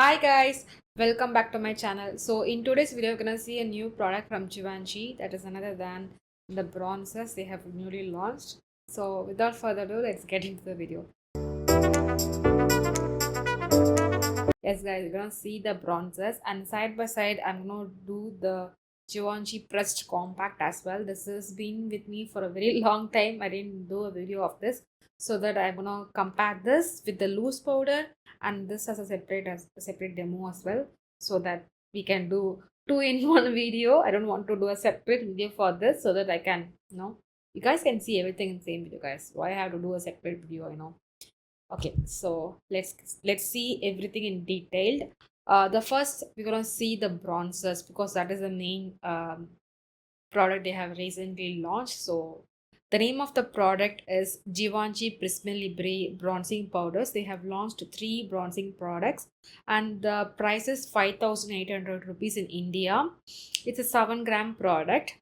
Hi guys, welcome back to my channel. So in today's video, you're gonna see a new product from Givenchy that is another than the bronzers they have newly launched. So without further ado, let's get into the video. Yes guys, you're gonna see the bronzers and side by side I'm gonna do the Givenchy pressed compact as well. This has been with me for a very long time. I didn't do a video of this, so that I'm gonna compare this with the loose powder and this as a separate demo as well, so that we can do two in one video. I don't want to do a separate video for this, so that I can, you guys can see everything in the same video, guys. Why I have to do a separate video? Okay, so let's see everything in detail. The first we're gonna see the bronzers, because that is the main product they have recently launched. So the name of the product is Givenchy Prisme Libre bronzing powders. They have launched 3 bronzing products and the price is 5,800 rupees in India. It's a 7-gram product.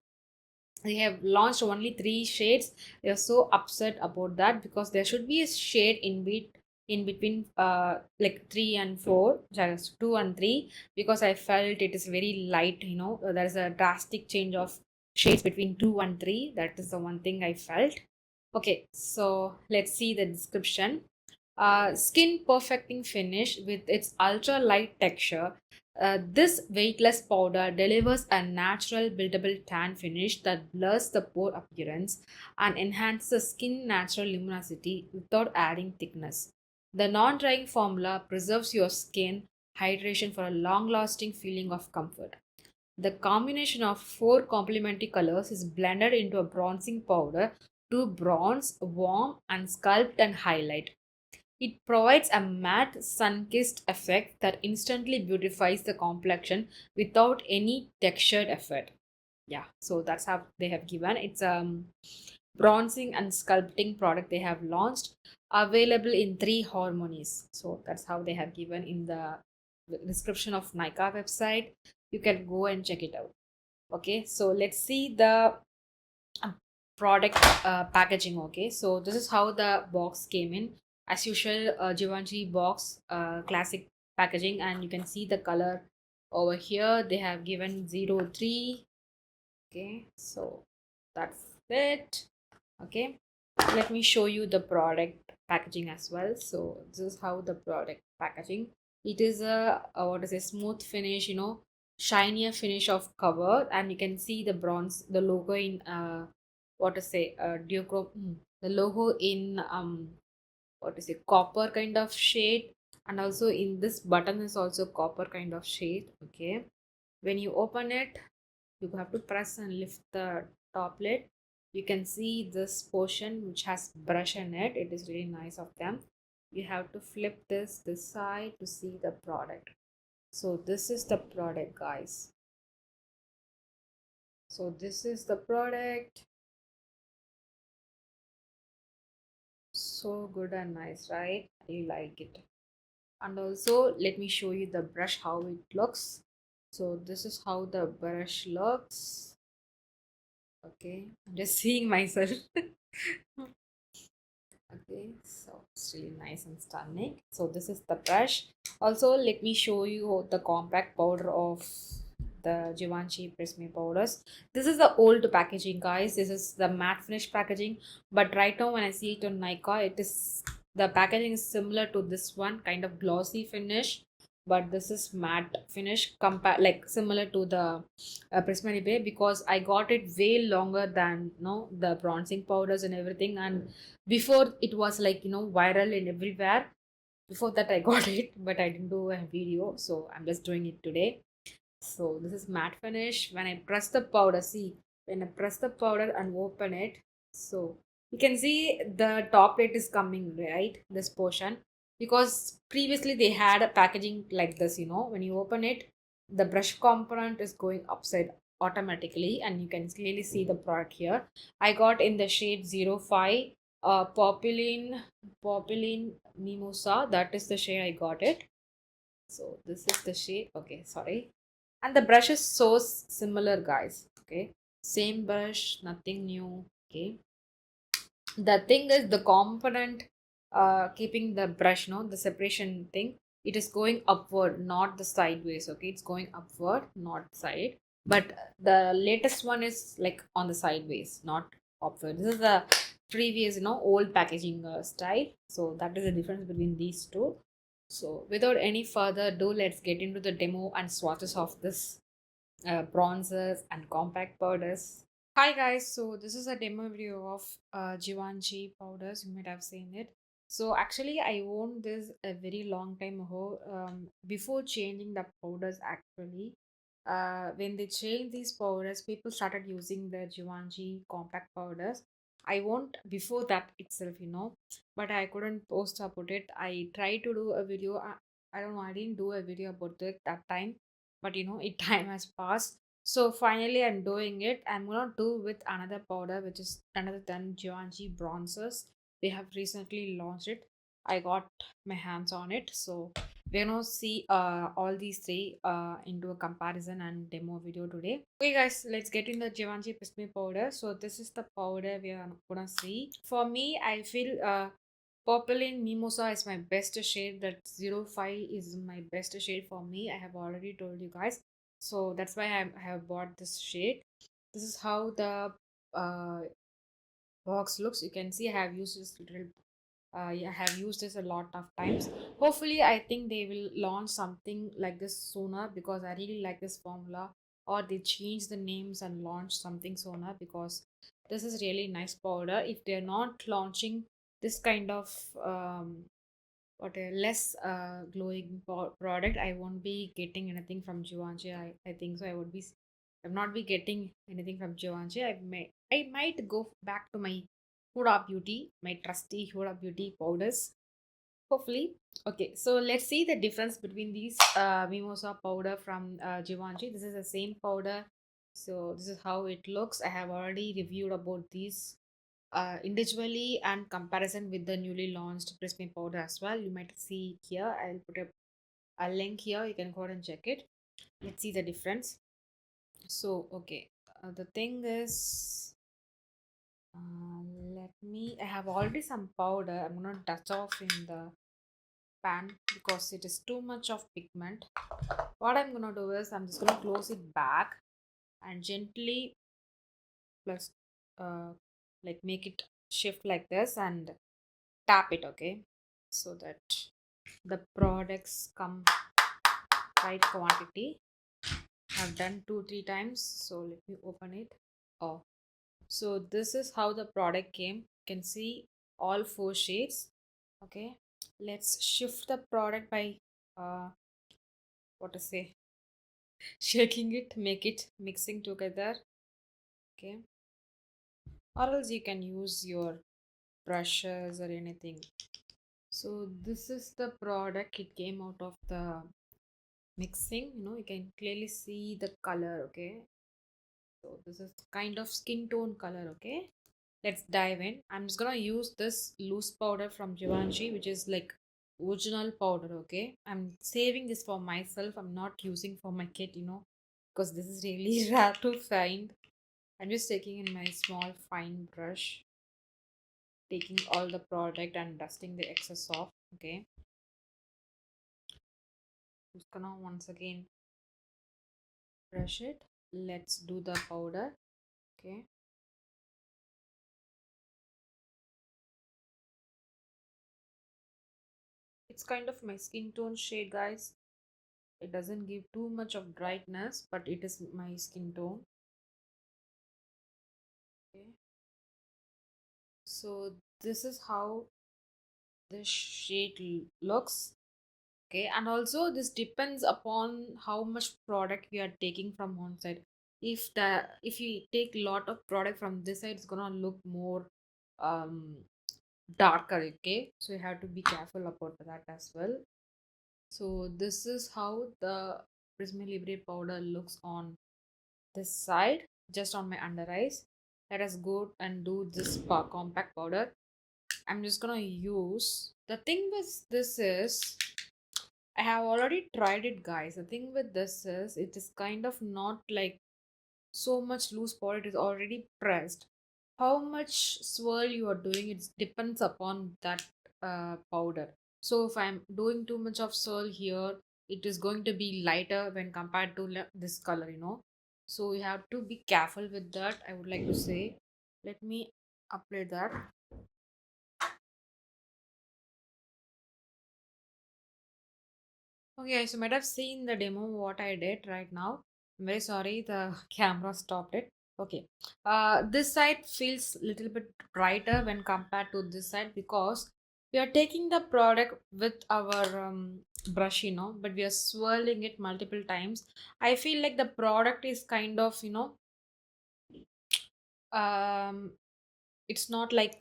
They have launched only 3 shades. They are so upset about that, because there should be a shade in between like 3 and 4, just 2 and 3, because I felt it is very light. There is a drastic change of shades between 2 and 3. That is the one thing I felt. Okay, so let's see the description. Skin perfecting finish with its ultra light texture. This weightless powder delivers a natural buildable tan finish that blurs the pore appearance and enhances skin natural luminosity without adding thickness. The non-drying formula preserves your skin hydration for a long-lasting feeling of comfort. The combination of 4 complementary colors is blended into a bronzing powder to bronze, warm, and sculpt and highlight. It provides a matte, sun-kissed effect that instantly beautifies the complexion without any textured effect. Yeah, so that's how they have given. It's bronzing and sculpting product they have launched, available in 3 harmonies. So that's how they have given in the description of Nykaa website. You can go and check it out. Okay, so let's see the product packaging. Okay, so this is how the box came in. As usual, Givenchy box, classic packaging, and you can see the color over here. They have given 03. Okay, so that's it. Okay, let me show you the product packaging as well. So this is how the product packaging. It is a smooth finish, shinier finish of cover, and you can see the bronze, the logo in duochrome, the logo in copper kind of shade, and also in this button is also copper kind of shade. Okay, when you open it, you have to press and lift the top lid. You can see this portion which has brush in it. It is really nice of them. You have to flip this side to see the product. So this is the product, guys. So this is the product. So good and nice, right? I like it. And also let me show you the brush, how it looks. So this is how the brush looks. Okay, I'm just seeing myself. Okay, so it's really nice and stunning. So this is the brush. Also, let me show you the compact powder of the Givenchy Prisme powders. This is the old packaging, guys. This is the matte finish packaging, but right now when I see it on Nykaa, it is, the packaging is similar to this one, kind of glossy finish, but this is matte finish, like similar to the Prisme Libre, because I got it way longer than the bronzing powders and everything, and before it was like viral and everywhere. Before that I got it, but I didn't do a video, so I'm just doing it today. So this is matte finish. When I press the powder, see, when I press the powder and open it, so you can see the top plate is coming, right, this portion, because previously they had a packaging like this. When you open it, the brush component is going upside automatically, and you can clearly see the product here. I got in the shade 05, Popeline Mimosa. That is the shade I got it. So this is the shade. Okay, sorry. And the brush is so similar, guys. Okay, same brush, nothing new. Okay, the thing is the component keeping the brush, the separation thing, it is going upward, not the sideways. Okay, it's going upward, not side. But the latest one is like on the sideways, not upward. This is the previous, old packaging style. So that is the difference between these two. So without any further ado, let's get into the demo and swatches of this bronzers and compact powders. Hi guys, so this is a demo video of Givenchy powders. You might have seen it. So actually, I owned this a very long time ago. Before changing the powders, actually, when they changed these powders, people started using the Givenchy compact powders. I won't before that itself, but I couldn't post about it. I tried to do a video. I don't know. I didn't do a video about it that time, but it time has passed. So finally, I'm doing it. I'm gonna do with another powder, which is another than Givenchy bronzers. They have recently launched it. I got my hands on it, so we're gonna see all these three into a comparison and demo video today. Okay, guys, let's get in the Givenchy Prisme powder. So this is the powder we are gonna see. For me, I feel purple in Mimosa is my best shade. That 05 is my best shade for me. I have already told you guys. So that's why I have bought this shade. This is how the uh, box looks. You can see I have used this little yeah, I have used this a lot of times. Hopefully, I think they will launch something like this sooner because I really like this formula. Or they change the names and launch something sooner because this is really nice powder. If they're not launching this kind of what a less glowing product, I won't be getting anything from Givenchy. I think so. I will not be getting anything from Givenchy. I might go back to my Huda Beauty, my trusty Huda Beauty powders. Hopefully. Okay, so let's see the difference between these Mimosa powder from Givenchy. This is the same powder. So this is how it looks. I have already reviewed about these individually and comparison with the newly launched Prisme powder as well. You might see here. I'll put a link here. You can go ahead and check it. Let's see the difference. So, okay. The thing is, let me. I have already some powder. I'm gonna touch off in the pan because it is too much of pigment. What I'm gonna do is I'm just gonna close it back and gently plus uh like make it shift like this and tap it, okay, so that the products come right quantity. I've done 2-3 times, so let me open it. Oh, so this is how the product came. You can see all four shades. Okay, let's shift the product by uh what to say, shaking it, make it mixing together. Okay, or else you can use your brushes or anything. So this is the product. It came out of the mixing. You can clearly see the color. Okay, so this is kind of skin tone color. Okay, let's dive in. I'm just gonna use this loose powder from Givenchy, which is like original powder. Okay, I'm saving this for myself. I'm not using for my kid, because this is really rare to find. I'm just taking in my small fine brush, taking all the product and dusting the excess off. Okay, just gonna once again brush it. Let's do the powder. Okay, it's kind of my skin tone shade, guys. It doesn't give too much of brightness, but it is my skin tone. Okay, so this is how this shade looks. Okay, and also this depends upon how much product we are taking from one side. If you take a lot of product from this side, it's gonna look more um darker. Okay, so you have to be careful about that as well. So this is how the Prisme Libre powder looks on this side, just on my under eyes. Let us go and do this compact powder. I'm just gonna use the thing with this is I have already tried it, guys. The thing with this is it is kind of not like so much loose powder. It is already pressed. How much swirl you are doing, it depends upon that powder. So if I'm doing too much of swirl here, it is going to be lighter when compared to this color, so you have to be careful with that, I would like to say. Let me apply that. Okay, so you might have seen the demo what I did right now. I'm very sorry, the camera stopped it. Okay. This side feels little bit brighter when compared to this side because we are taking the product with our brush, but we are swirling it multiple times. I feel like the product is kind of, um it's not like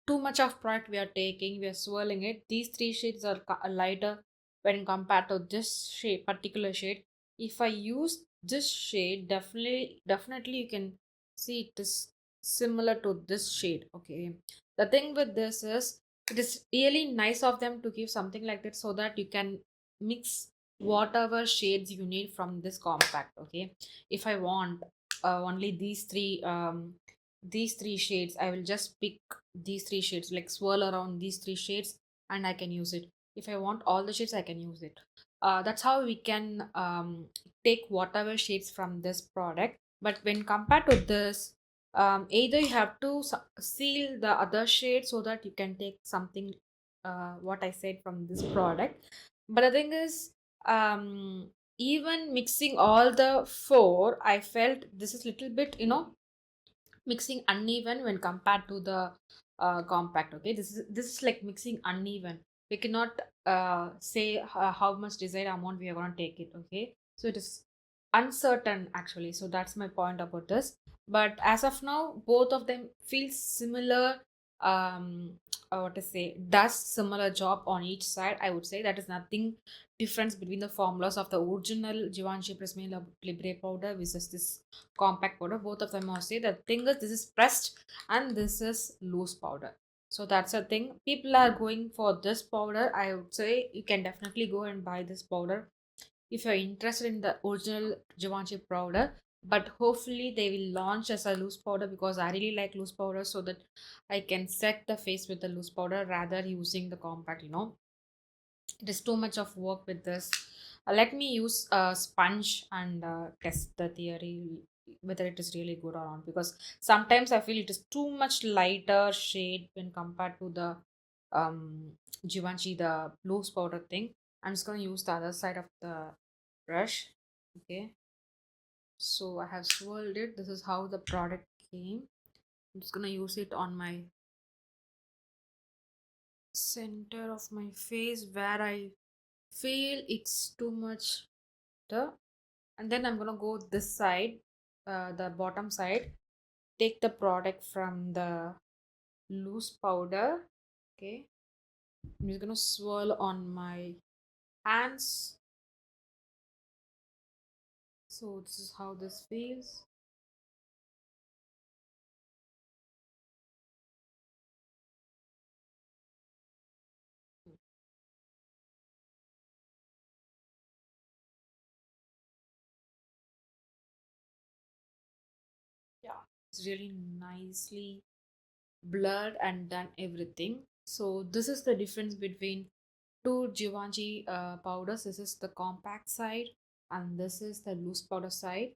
too much of product we are taking, we are swirling it. These three shades are lighter when compared to this shade, particular shade. If I use this shade, definitely you can see it is similar to this shade. Okay, the thing with this is it is really nice of them to give something like that so that you can mix whatever shades you need from this compact. Okay, if I want only these three shades, I will just pick these three shades, like swirl around these three shades, and I can use it. If I want all the shades, I can use it. That's how we can take whatever shades from this product. But when compared to this, either you have to seal the other shade so that you can take something what I said from this product. But the thing is, even mixing all the four, I felt this is little bit, mixing uneven when compared to the compact. Okay, this is like mixing uneven. We cannot say how much desired amount we are going to take it. Okay, so it is uncertain actually, so that's my point about this. But as of now, both of them feel similar, um what to say, does similar job on each side. I would say that is nothing difference between the formulas of the original Givenchy Prisme Libre powder versus this compact powder. Both of them are say the thing is this is pressed and this is loose powder. So that's a thing. People are going for this powder. I would say you can definitely go and buy this powder if you're interested in the original Givenchy powder. But hopefully they will launch as a loose powder because I really like loose powder so that I can set the face with the loose powder rather using the compact. It is too much of work with this. Let me use a sponge and test the theory whether it is really good or not, because sometimes I feel it is too much lighter shade when compared to the um Givenchy, the loose powder thing. I'm just going to use the other side of the brush. Okay, so I have swirled it. This is how the product came. I'm just going to use it on my center of my face where I feel it's too much the, and then I'm gonna go this side, the bottom side, take the product from the loose powder. Okay, I'm just gonna swirl on my hands. So this is how this feels. Yeah, it's really nicely blurred and done everything. So this is the difference between two Givenchy powders. This is the compact side and this is the loose powder side.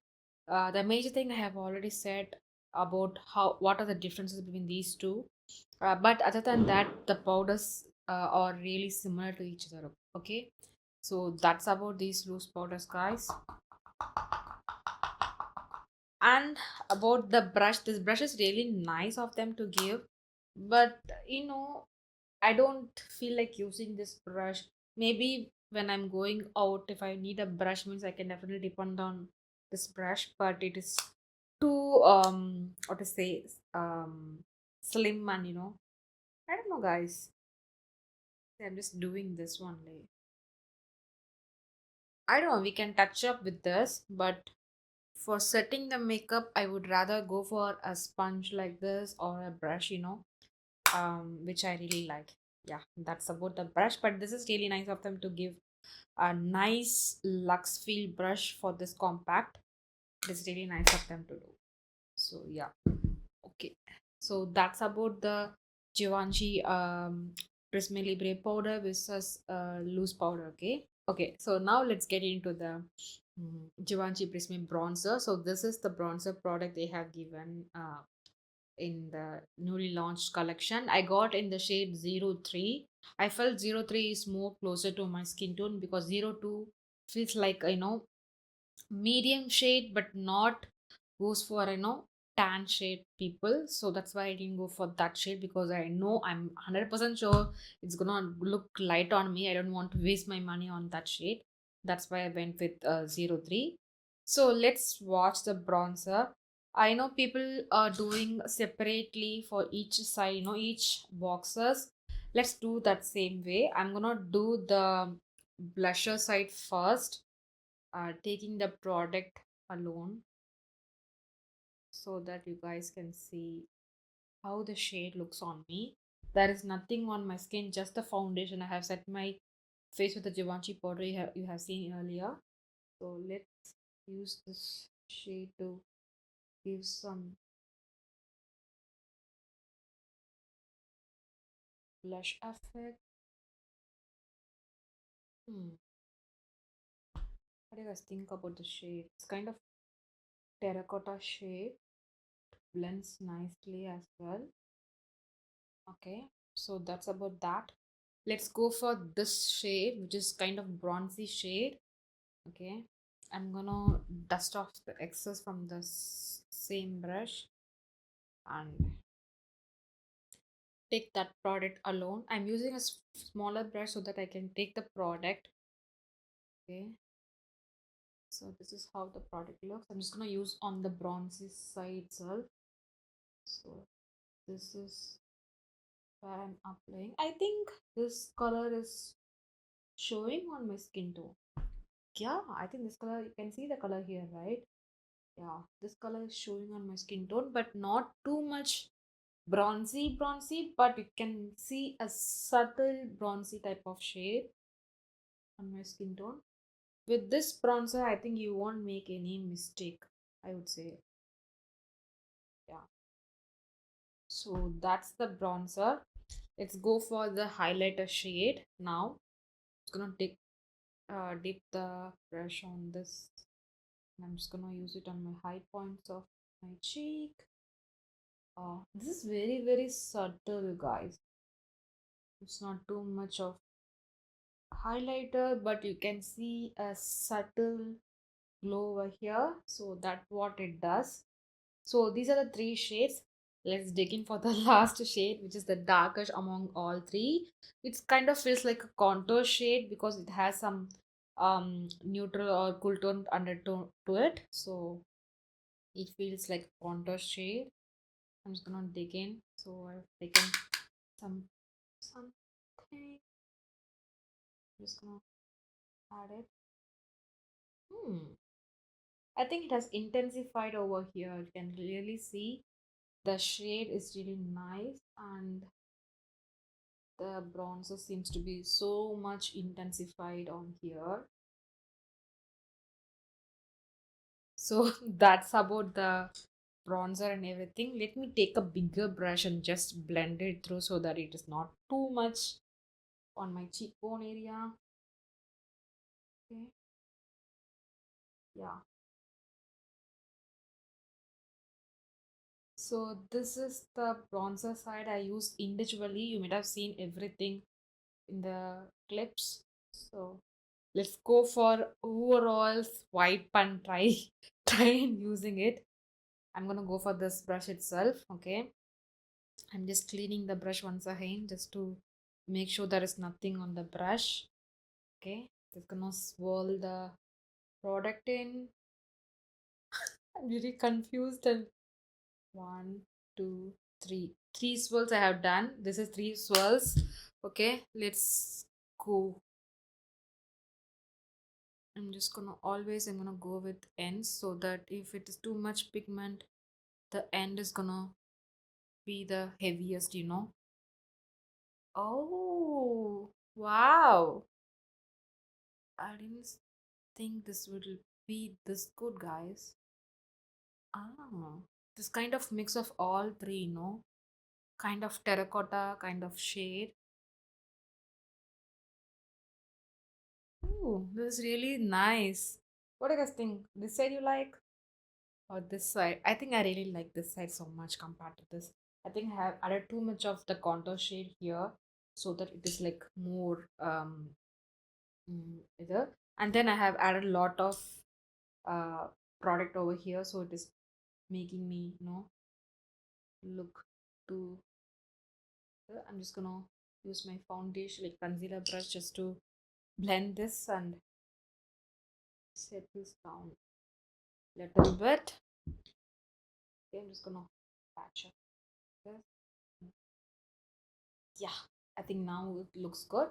The major thing I have already said about how what are the differences between these two. But other than that, the powders are really similar to each other. Okay, so that's about these loose powders, guys. And about the brush, this brush is really nice of them to give, but I don't feel like using this brush. Maybe when I'm going out, if I need a brush, means I can definitely depend on this brush, but it is too what to say, slim, and I don't know, guys. I'm just doing this one day. I don't know, we can touch up with this, but for setting the makeup, I would rather go for a sponge like this or a brush, which I really like. Yeah, that's about the brush, but this is really nice of them to give a nice luxe feel brush for this compact. It is really nice of them to do. So yeah, okay. So that's about the Givenchy Prisme Libre powder versus loose powder. Okay. Okay. So now let's get into the Givenchy Prisme bronzer. So this is the bronzer product they have given in the newly launched collection. I got in the shade 03. I felt 03 is more closer to my skin tone because 02 feels like, medium shade but not goes for, tan shade people. So that's why I didn't go for that shade, because I know I'm 100% sure it's gonna look light on me. I don't want to waste my money on that shade. That's why I went with 03. So let's watch the bronzer. I know people are doing separately for each side, each boxes. Let's do that same way. I'm gonna do the blusher side first, taking the product alone so that you guys can see how the shade looks on me. There is nothing on my skin, just the foundation. I have set my face with the Givenchy powder you have seen earlier. So let's use this shade to give some blush effect. Hmm. What do you guys think about the shade? It's kind of terracotta shade, blends nicely as well. Okay, so that's about that. Let's go for this shade, which is kind of bronzy shade. Okay, I'm gonna dust off the excess from the same brush and take that product alone. I'm using a smaller brush so that I can take the product. Okay, so this is how the product looks. I'm just gonna use on the bronzy side itself. So this is where I'm applying. I think this color is showing on my skin tone. Yeah, I think this color, you can see the color here, right? Yeah, this color is showing on my skin tone, but not too much bronzy, but you can see a subtle bronzy type of shade on my skin tone. With this bronzer, I think you won't make any mistake, I would say. Yeah, so that's the bronzer. Let's go for the highlighter shade now. It's gonna dip the brush on this. I'm just gonna use it on my high points of my cheek. This is very, very subtle, guys. It's not too much of highlighter, but you can see a subtle glow over here. So that's what it does. So these are the three shades. Let's dig in for the last shade, which is the darkest among all three. It kind of feels like a contour shade because it has some neutral or cool tone undertone to it. So it feels like a contour shade. I'm just gonna dig in. So I've taken some something. I'm just gonna add it. Hmm. I think it has intensified over here. You can really see the shade is really nice, and the bronzer seems to be so much intensified on here. So that's about the bronzer and everything. Let me take a bigger brush and just blend it through so that it is not too much on my cheekbone area. Okay, yeah. So this is the bronzer side I use individually. You might have seen everything in the clips. So let's go for overall swipe and try try and using it. I'm gonna go for this brush itself. Okay, I'm just cleaning the brush once again just to make sure there is nothing on the brush. Okay, just gonna swirl the product in. I'm really confused. And one, two, three swirls I have done. This is three swirls. Okay, let's go. I'm gonna go with ends so that if it is too much pigment, the end is gonna be the heaviest. Oh, wow. I didn't think this would be this good, guys. Ah, this kind of mix of all three, kind of terracotta kind of shade. Ooh, this is really nice. What do you guys think? This side you like or this side? I think I really like this side so much compared to this. I think I have added too much of the contour shade here so that it is like more either. And then I have added a lot of uh product over here, so it is making me look to. I'm just gonna use my foundation like concealer brush just to blend this and set this down a little bit. Okay, I'm just gonna patch up this. Yeah, I think now it looks good.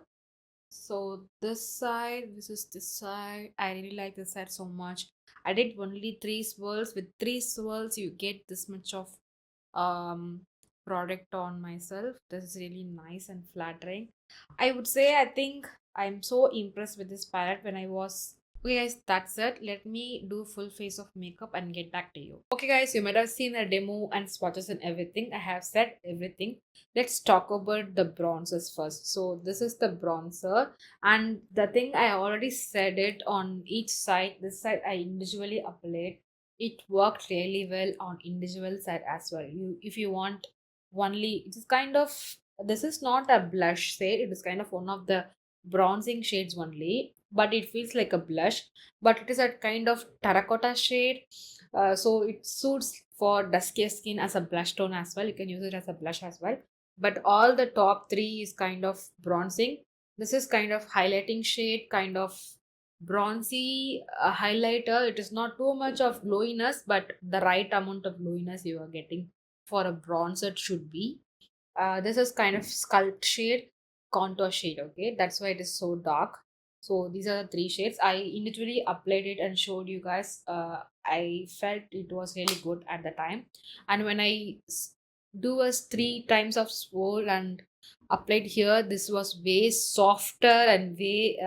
So this side, this is this side. I really like this side so much. I did only three swirls. With three swirls, you get this much of um product on myself. This is really nice and flattering. I would say I think I'm so impressed with this palette when I was. Okay guys, that's it. Let me do full face of makeup and get back to you. Okay guys, you might have seen the demo and swatches and everything. I have said everything. Let's talk about the bronzers first. So this is the bronzer, and the thing I already said it on each side. This side I individually applied. It worked really well on individual side as well. If you want only, it is kind of, this is not a blush shade. It is kind of one of the bronzing shades only, but it feels like a blush, but it is a kind of terracotta shade. So it suits for duskier skin as a blush tone as well. You can use it as a blush as well, but all the top three is kind of bronzing. This is kind of highlighting shade, kind of bronzy highlighter. It is not too much of glowiness, but the right amount of glowiness you are getting for a bronzer should be. This is kind of sculpt shade, contour shade. Okay, that's why it is so dark. So these are the three shades. I individually applied it and showed you guys. I felt it was really good at the time, and when I do a three times of swirl and applied here, this was way softer and way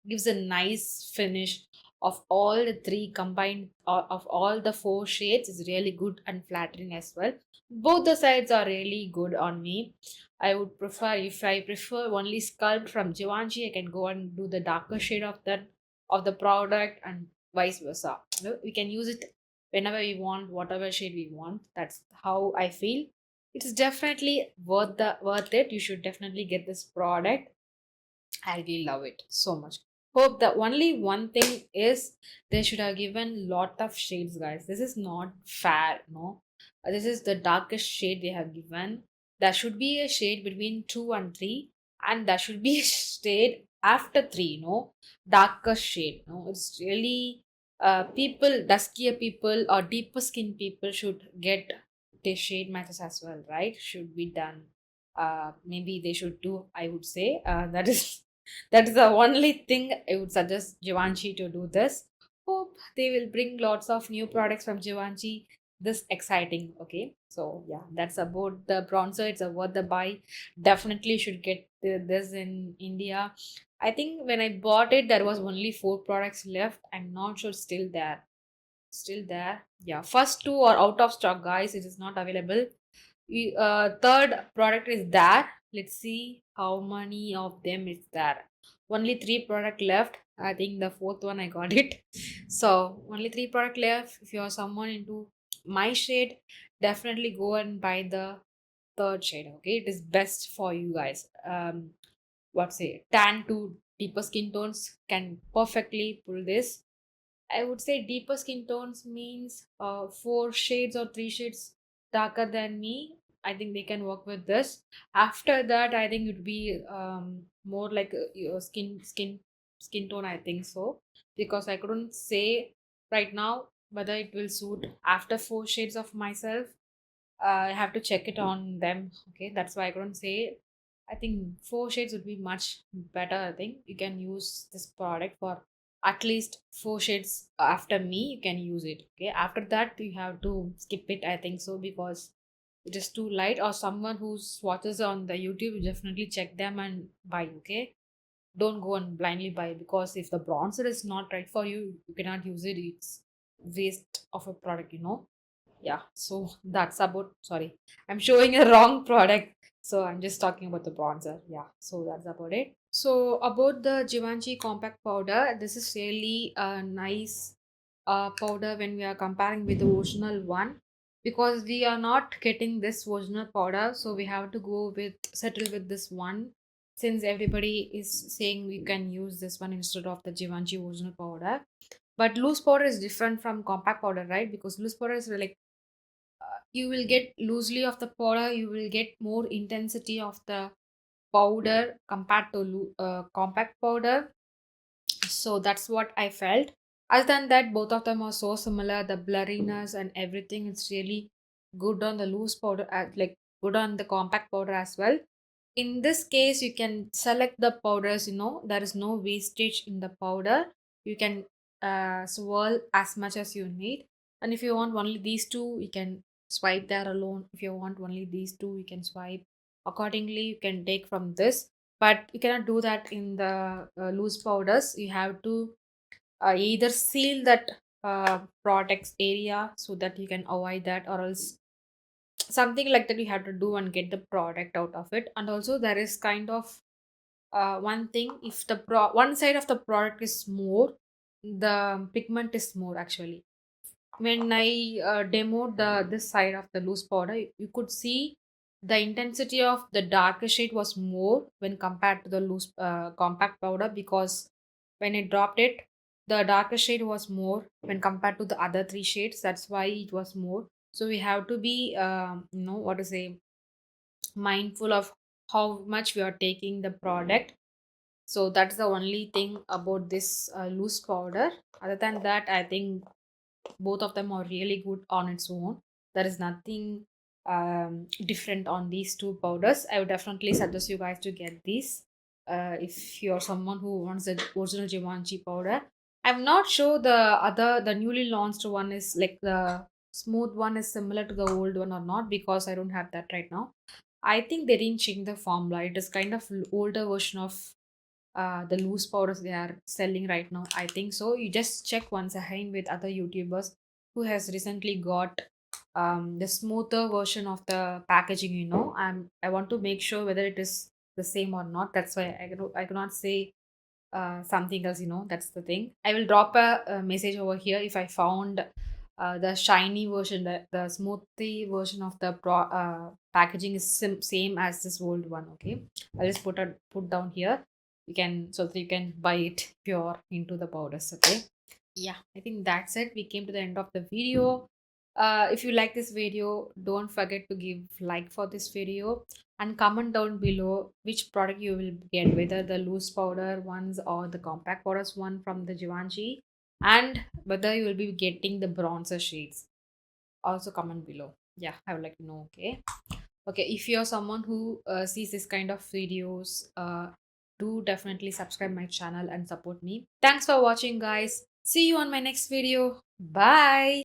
gives a nice finish of all the three combined of all the four shades is really good and flattering as well. Both the sides are really good on me. I would prefer, if I prefer only sculpt from Givenchy, I can go and do the darker shade of the product, and vice versa. We can use it whenever we want, whatever shade we want. That's how I feel. It is definitely worth it. You should definitely get this product. I really love it so much. Hope the only one thing is they should have given lot of shades, guys. This is not fair, no. This is the darkest shade they have given. There should be a shade between 2 and 3, and there should be a shade after 3, no. Darker shade, no. It's really people, duskier people or deeper skin people should get the shade matches as well, right? Should be done. Maybe they should do, I would say. That is that is the only thing I would suggest Givenchy to do this. Hope they will bring lots of new products from Givenchy. This exciting. Okay, so yeah, that's about the bronzer. It's a worth the buy. Definitely should get this in India. I think when I bought it, there was only 4 products left. I'm not sure still there. Still there. Yeah, first two are out of stock, guys. It is not available. Third product is there. Let's see how many of them is there. Only 3 product left. I think the fourth one I got it. So only 3 product left. If you are someone into my shade, definitely go and buy the third shade. Okay, it is best for you guys. What say, tan to deeper skin tones can perfectly pull this. I would say deeper skin tones means 4 shades or 3 shades darker than me. I think they can work with this. After that, I think it would be more like your skin tone. I think so, because I couldn't say right now whether it will suit after 4 shades of myself. I have to check it on them. Okay, that's why I couldn't say. I think 4 shades would be much better. I think you can use this product for at least 4 shades after me. You can use it. Okay, after that you have to skip it. I think so, because it is too light. Or someone who watches on the YouTube, definitely check them and buy. Okay, don't go and blindly buy, because if the bronzer is not right for you, you cannot use it. It's waste of a product. Yeah, so that's about, sorry, I'm showing a wrong product, so I'm just talking about the bronzer. Yeah, so that's about it. So about the Givenchy compact powder, this is really a nice powder when we are comparing with the original one, because we are not getting this original powder, so we have to go with settle with this one, since everybody is saying we can use this one instead of the Givenchy original powder. But loose powder is different from compact powder, right? Because loose powder is like you will get loosely of the powder, you will get more intensity of the powder compared to compact powder. So that's what I felt. Other than that, both of them are so similar. The blurriness and everything, it's really good on the loose powder, like good on the compact powder as well. In this case, you can select the powders, there is no wastage in the powder. You can swirl as much as you need. And if you want only these two, you can swipe there alone. If you want only these two, you can swipe accordingly. You can take from this, but you cannot do that in the loose powders. You have to either seal that products area so that you can avoid that, or else something like that you have to do and get the product out of it. And also there is kind of one thing, if the one side of the product is more, the pigment is more actually. When I demoed the this side of the loose powder, you could see the intensity of the darker shade was more when compared to the loose compact powder, because when I dropped it, the darker shade was more when compared to the other three shades. That's why it was more. So we have to be, what to say, mindful of how much we are taking the product. So that's the only thing about this loose powder. Other than that, I think both of them are really good on its own. There is nothing different on these two powders. I would definitely suggest you guys to get these if you're someone who wants the original Givenchy powder. I'm not sure the newly launched one is like the smooth one is similar to the old one or not, because I don't have that right now. I think they didn't change the formula. It is kind of older version of the loose powders they are selling right now. I think so. You just check once again with other YouTubers who has recently got the smoother version of the packaging. I want to make sure whether it is the same or not. That's why I cannot say something else. That's the thing. I will drop a message over here if I found the shiny version, the smoothie version of the packaging is same as this old one. Okay, I'll just put down here. You can, so that you can buy it if you're into the powders. Okay, yeah, I think that's it. We came to the end of the video. If you like this video, don't forget to give like for this video and comment down below which product you will get, whether the loose powder ones or the compact powders one from the Givenchy, and whether you will be getting the bronzer shades. Also comment below. Yeah, I would like to know. Okay, if you're someone who sees this kind of videos, do definitely subscribe my channel and support me. Thanks for watching, guys. See you on my next video. Bye.